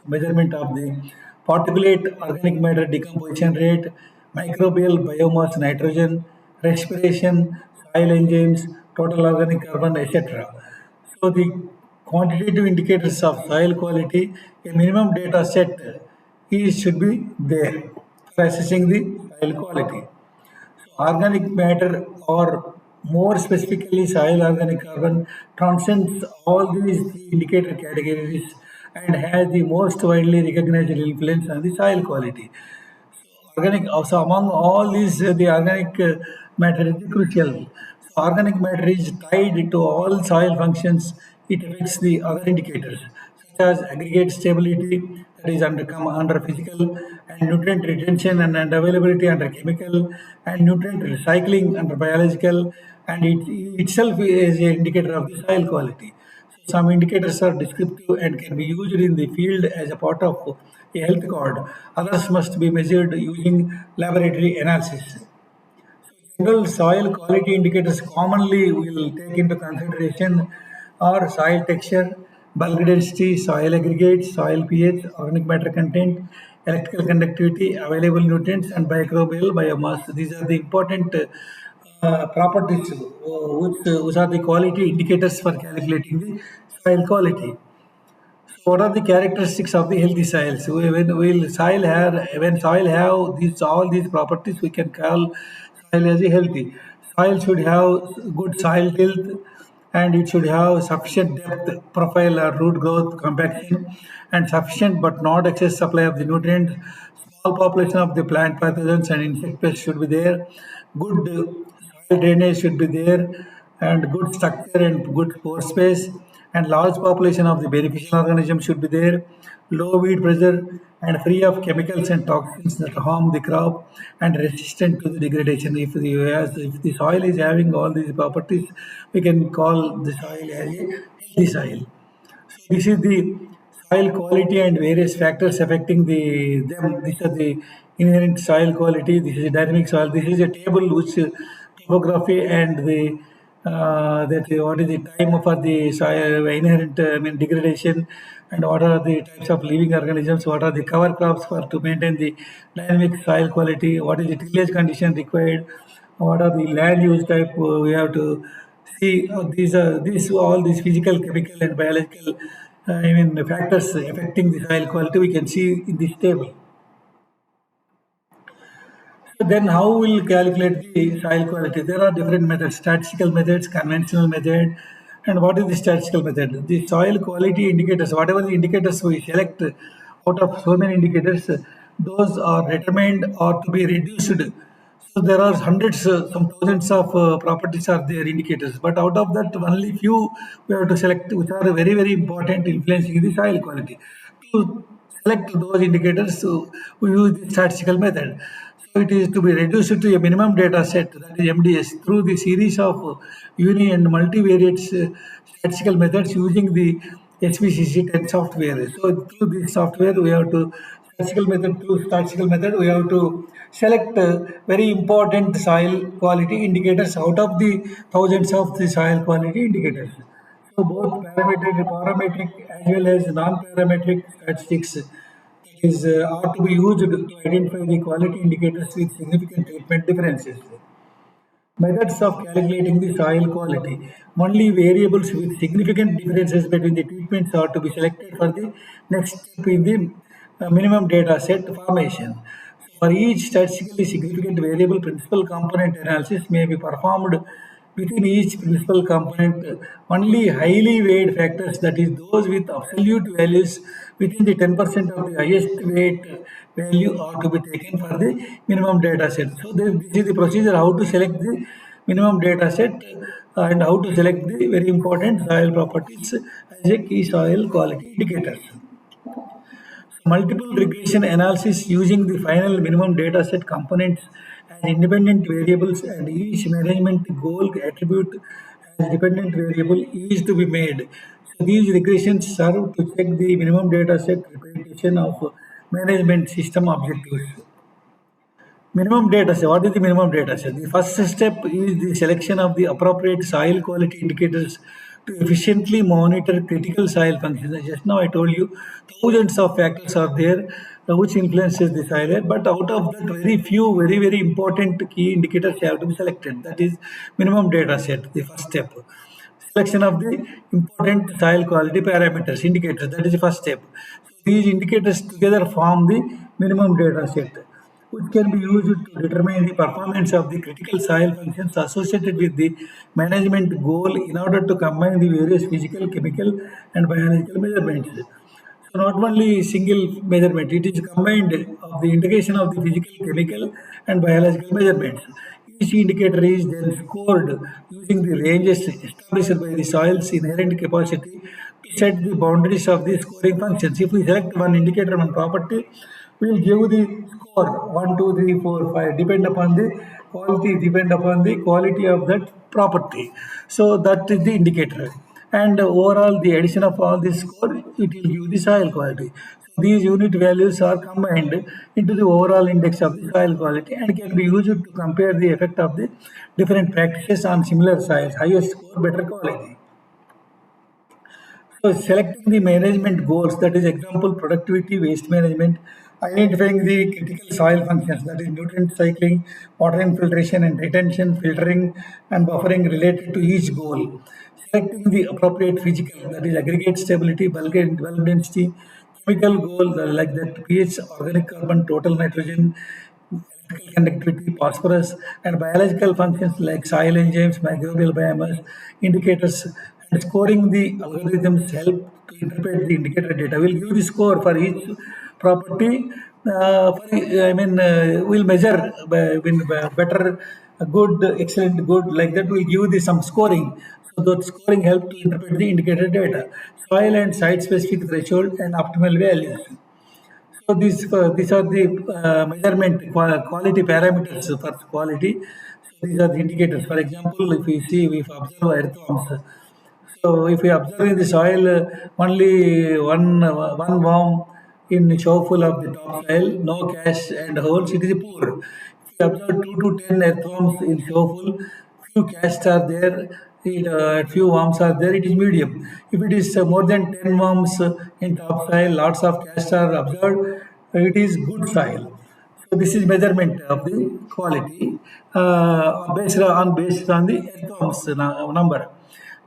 measurement of the particulate organic matter decomposition rate, microbial biomass nitrogen, respiration, soil enzymes, total organic carbon, etc. So the quantitative indicators of soil quality, a minimum data set is should be there for assessing the soil quality. So organic matter, or more specifically soil organic carbon, transcends all these three indicator categories and has the most widely recognized influence on the soil quality. Organic, also among all these, the organic matter is crucial. So organic matter is tied to all soil functions. It affects the other indicators such as aggregate stability, that is under physical, and nutrient retention and availability under chemical, and nutrient recycling under biological, and it itself is an indicator of the soil quality. So some indicators are descriptive and can be used in the field as a part of a health card. Others must be measured using laboratory analysis. General soil quality indicators commonly will take into consideration are soil texture, bulk density, soil aggregates, soil pH, organic matter content, electrical conductivity, available nutrients, and microbial biomass. These are the important properties which are the quality indicators for calculating the soil quality. So what are the characteristics of the healthy soils? When soil have these all these properties, we can call soil as a healthy. Soil should have good soil tilth, and it should have sufficient depth profile or root growth compaction, and sufficient but not excess supply of the nutrients. Small population of the plant pathogens and insect pests should be there. Good soil drainage should be there, and good structure and good pore space, and large population of the beneficial organisms should be there. Low weed pressure and free of chemicals and toxins that harm the crop, and resistant to the degradation. If the soil is having all these properties, we can call the soil as a healthy soil. So this is the soil quality and various factors affecting them. These are the inherent soil quality. This is a dynamic soil. This is a table which topography and the what is the time for the soil inherent degradation, and what are the types of living organisms, what are the cover crops for to maintain the dynamic soil quality, what is the tillage condition required, what are the land use type we have to see. These all these physical, chemical, and biological factors affecting the soil quality we can see in this table. So then how will calculate the soil quality? There are different methods, statistical methods, conventional method. And what is the statistical method? The soil quality indicators, whatever the indicators we select out of so many indicators, those are determined or to be reduced. So there are hundreds, some thousands of properties are there indicators, but out of that only few we have to select which are very, very important influencing the soil quality. To select those indicators, so we use the statistical method. So it is to be reduced to a minimum data set, that is MDS, through the series of uni and multivariate statistical methods using the HPCC 10 software. So through this software, we have to through statistical method, we have to select very important soil quality indicators out of the thousands of the soil quality indicators. So both parametric as well as non-parametric statistics are to be used to identify the quality indicators with significant treatment differences. Methods of calculating the soil quality. Only variables with significant differences between the treatments are to be selected for the next step in the minimum data set formation. For each statistically significant variable, principal component analysis may be performed within each principal component. Only highly weighed factors, that is, those with absolute values within the 10% of the highest weight value, are to be taken for the minimum data set. So, this is the procedure how to select the minimum data set and how to select the very important soil properties as a key soil quality indicators. Multiple regression analysis using the final minimum data set components as independent variables and each management goal attribute as dependent variable is to be made. So these regressions serve to check the minimum data set representation of management system objectives. Minimum data set. What is the minimum data set? The first step is the selection of the appropriate soil quality indicators to efficiently monitor critical soil functions. Just now I told you thousands of factors are there which influences the soil health, but out of that very few very, very important key indicators have to be selected. That is minimum data set, the first step. Selection of the important soil quality parameters, indicators, that is the first step. So these indicators together form the minimum data set, which can be used to determine the performance of the critical soil functions associated with the management goal in order to combine the various physical, chemical, and biological measurements. So not only single measurement, it is combined of the integration of the physical, chemical, and biological measurements. Each indicator is then scored using the ranges established by the soil's inherent capacity set the boundaries of the scoring functions. If we select one indicator, one property, we will give the score 1, 2, 3, 4, 5, depend upon the quality of that property. So that is the indicator. And overall, the addition of all this score, it will give the soil quality. So these unit values are combined into the overall index of the soil quality and can be used to compare the effect of the different practices on similar soils. Highest score, better quality. So selecting the management goals, that is example productivity, waste management, identifying the critical soil functions, that is nutrient cycling, water infiltration and retention, filtering and buffering related to each goal. Selecting the appropriate physical, that is aggregate stability, bulk density, chemical goal like that pH, organic carbon, total nitrogen, electrical conductivity, phosphorus, and biological functions like soil enzymes, microbial biomass, indicators, and scoring the algorithms help to interpret the indicator data. We'll give the score for each property. We'll measure better, good, excellent, good, like that. We'll give the some scoring. So that scoring help to interpret the indicator data, soil and site-specific threshold, and optimal values. So these are the measurement quality parameters for quality. So these are the indicators. For example, if we see, if observe earthworms, so if we observe in the soil only one worm in showful of the topsoil, no cache and holes, it is poor. If we observe 2 to 10 earthworms in showful, few casts are there, few worms are there, it is medium. If it is more than 10 worms in topsoil, lots of casts are observed, it is good soil. So this is measurement of the quality based on the earthworms number.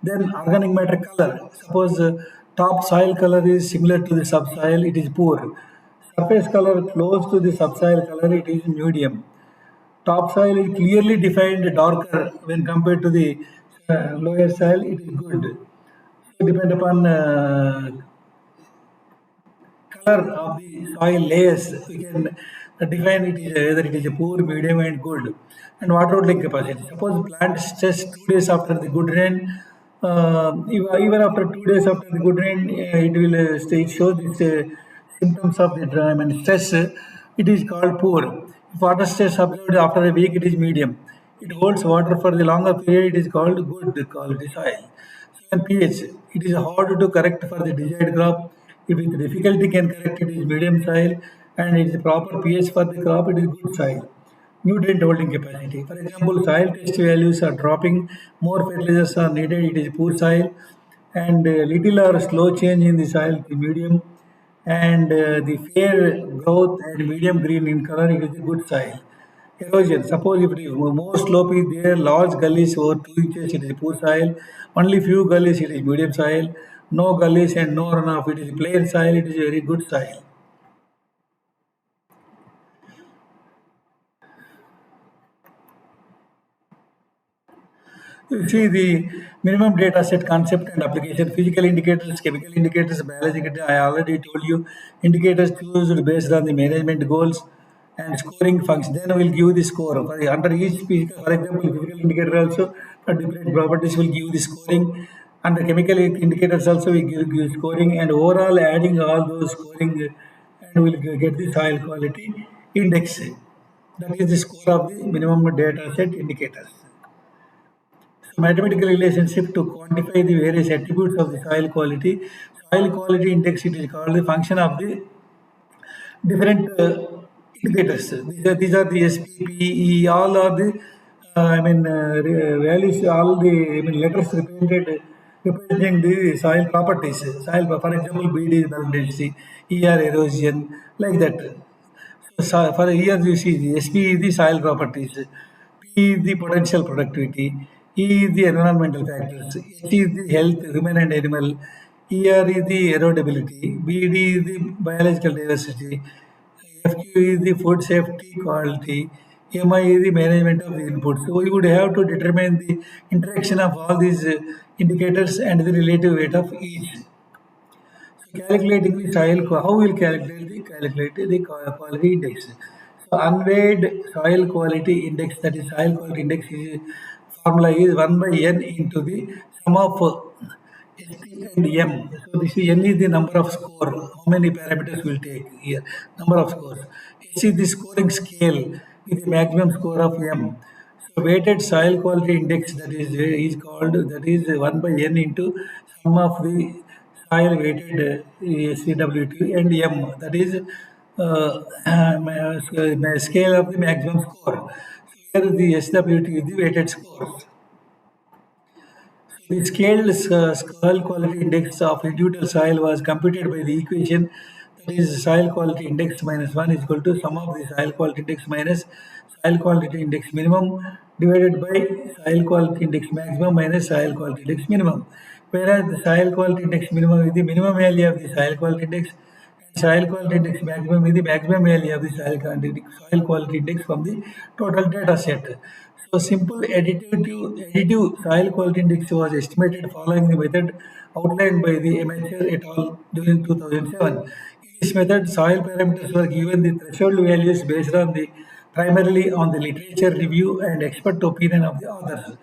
Then organic matter color. Suppose top soil color is similar to the subsoil, it is poor. Surface color close to the subsoil color, it is medium. Topsoil is clearly defined darker when compared to the lower soil, it is good. So depend upon color of the soil layers, we can define it is whether it is a poor, medium, and good. And water holding capacity. Suppose plant stress 2 days after the good rain. Even after 2 days after the good rain, it will show these symptoms of the stress. It is called poor. If water stress observed after a week, it is medium. It holds water for the longer period, it is called good quality soil. And pH, it is hard to correct for the desired crop. If with difficulty can correct, it is medium soil, and it is proper pH for the crop, it is good soil. Nutrient holding capacity. For example, soil test values are dropping, more fertilizers are needed, it is poor soil, and little or slow change in the soil to medium, and the fair growth and medium green in color, it is a good soil. Erosion. Suppose if it is more slope is there, large gullies over 2 inches, it is poor soil. Only few gullies, it is medium soil. No gullies and no runoff, it is plain soil, it is very good soil. You see the minimum data set concept and application, physical indicators, chemical indicators, biological indicators. I already told you, indicators chosen based on the management goals and scoring function. Then we will give the score. Under each physical, for example, physical indicator also for different properties will give the scoring. Under chemical indicators also we give scoring, and overall adding all those scoring and we will get the soil quality index. That is the score of the minimum data set indicators. Mathematical relationship to quantify the various attributes of the soil quality. Soil quality index, it is called the function of the different indicators. These are the SPPE, all are the values, all the letters representing the soil properties. Soil, for example, BD is bulk density, ER erosion, like that. So for here you see the SP is the soil properties, P is the potential productivity, E is the environmental factors, H is the health, human and animal, ER is the erodibility, BD is the biological diversity, FQ is the food safety quality, MI is the management of the input. So we would have to determine the interaction of all these indicators and the relative weight of each. Calculating the soil, how will calculate the quality index? So unweighed soil quality index, that is soil quality index, is formula is 1 by n into the sum of and M. So this is N is the number of score. How many parameters will take here? Number of scores. S is the scoring scale with the maximum score of M. So weighted soil quality index is called, that is 1 by N into sum of the soil weighted CWT and M, that is scale of the maximum score. So here the SWT is the weighted score. The scaled soil quality index of individual soil was computed by the equation, that is soil quality index minus 1 is equal to sum of the soil quality index minus soil quality index minimum divided by soil quality index maximum minus soil quality index minimum. Whereas the soil quality index minimum is the minimum value of the soil quality index, and soil quality index maximum is the maximum value of the soil quality index from the total data set. So simple additive soil quality index was estimated following the method outlined by the amateur et al. During 2007. In this method, soil parameters were given the threshold values based on the primarily on the literature review and expert opinion of the authors.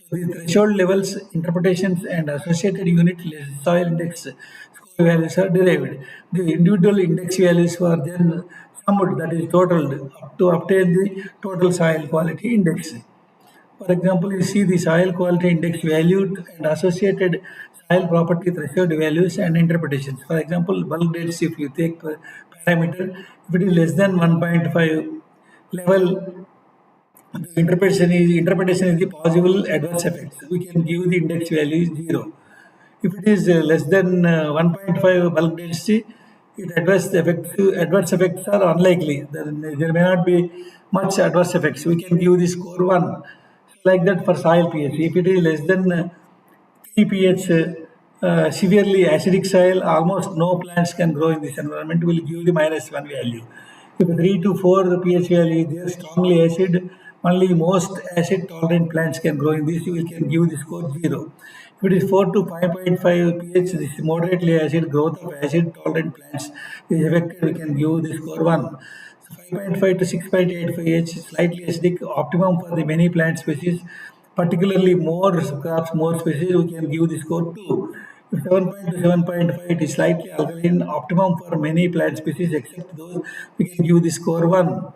So the threshold levels, interpretations, and associated unit soil index score values are derived. The individual index values were then summed, that is totaled, up to obtain the total soil quality index. For example, you see the soil quality index valued and associated soil property threshold values and interpretations. For example, bulk dates, if you take parameter, if it is less than 1.5 level, the interpretation is the possible adverse effects. We can give the index value is 0. If it is less than 1.5 bulk density, adverse effects are unlikely. There may not be much adverse effects. We can give the score 1. Like that for soil pH. If it is less than 3 pH, severely acidic soil, almost no plants can grow in this environment, will give the minus 1 value. If 3 to 4 pH value is there, strongly acid, only most acid tolerant plants can grow in this, we can give the score 0. If it is 4 to 5.5 pH, this is moderately acid, growth of acid tolerant plants is affected, we can give the score 1. 5.5 to 6.85 pH is slightly acidic, optimum for the many plant species, particularly more crops, more species, we can give the score 2. If 7 to 7.5, it is slightly alkaline, optimum for many plant species except those, we can give the score 1.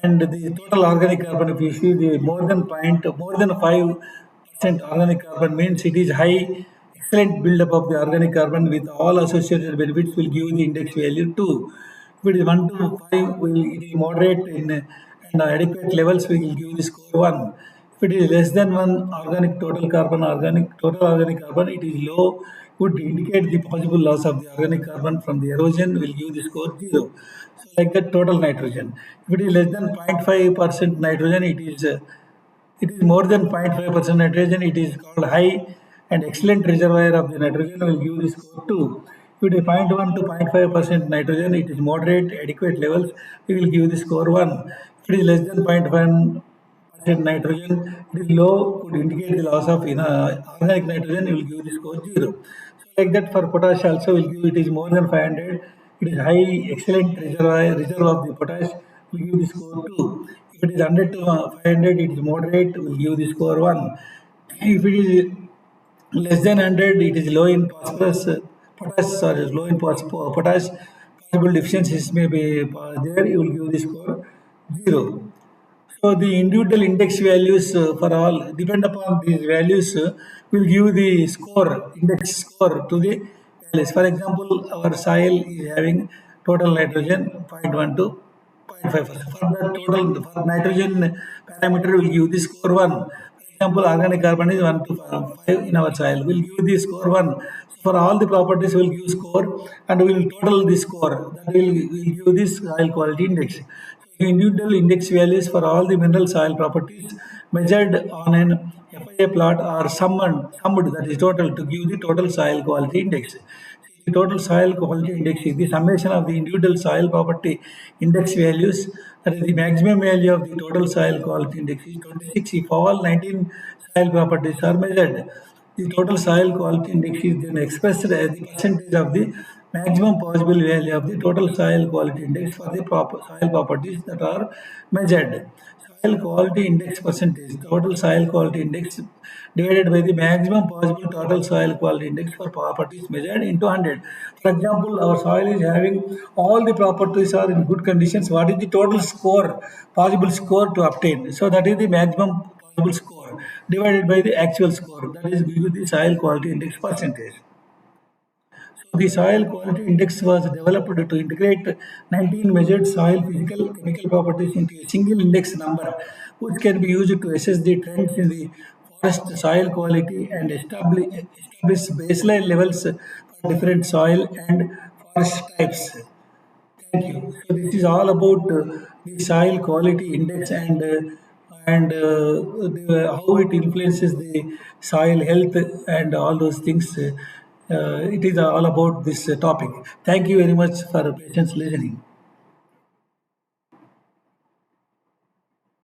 And the total organic carbon, if you see the more than 5% organic carbon, means it is high, excellent buildup of the organic carbon with all associated benefits, will give the index value 2. If it is 1 to 5, it is moderate and adequate levels, we will give the score 1. If it is less than 1 total organic carbon, it is low, would indicate the possible loss of the organic carbon from the erosion, will give the score 0. So like that, total nitrogen. If it is less than 0.5% nitrogen, it is more than 0.5% nitrogen, it is called high and excellent reservoir of the nitrogen, will give the score 2. If it is 0.1 to 0.5% nitrogen, it is moderate, adequate levels, we will give the score 1. If it is less than 0.1% nitrogen, it is low, could indicate the loss of organic nitrogen, we will give the score 0. So like that for potash also, will give it is more than 500, it is high, excellent reserve of the potash, we give the score 2. If it is 100 to 500, it is moderate, we will give the score 1. If it is less than 100, it is low in potash, possible deficiencies may be there, you will give the score 0. So the individual index values for all depend upon these values will give the index score to the values. For example, our soil is having total nitrogen 0.1 to 0.5%. For the total for nitrogen parameter will give the score 1. For example, organic carbon is 1 to 5 in our soil. Will give the score 1. For all the properties, will give score and will total the score. That will give this soil quality index. Individual index values for all the mineral soil properties measured on an FIA plot are summed, that is total, to give the total soil quality index. The total soil quality index is the summation of the individual soil property index values, that is the maximum value of the total soil quality index is 26 if all 19 soil properties are measured. The total soil quality index is then expressed as the percentage of the maximum possible value of the total soil quality index for the soil properties that are measured. Soil quality index percentage, total soil quality index divided by the maximum possible total soil quality index for properties measured into 100. For example, our soil is having all the properties are in good conditions. What is the total score, possible score to obtain? So that is the maximum possible score divided by the actual score. That is give you the soil quality index percentage. The soil quality index was developed to integrate 19 measured soil physical chemical properties into a single index number, which can be used to assess the trends in the forest soil quality and establish baseline levels for different soil and forest types. Thank you. So this is all about the soil quality index and how it influences the soil health and all those things. It is all about this topic. Thank you very much for patience listening.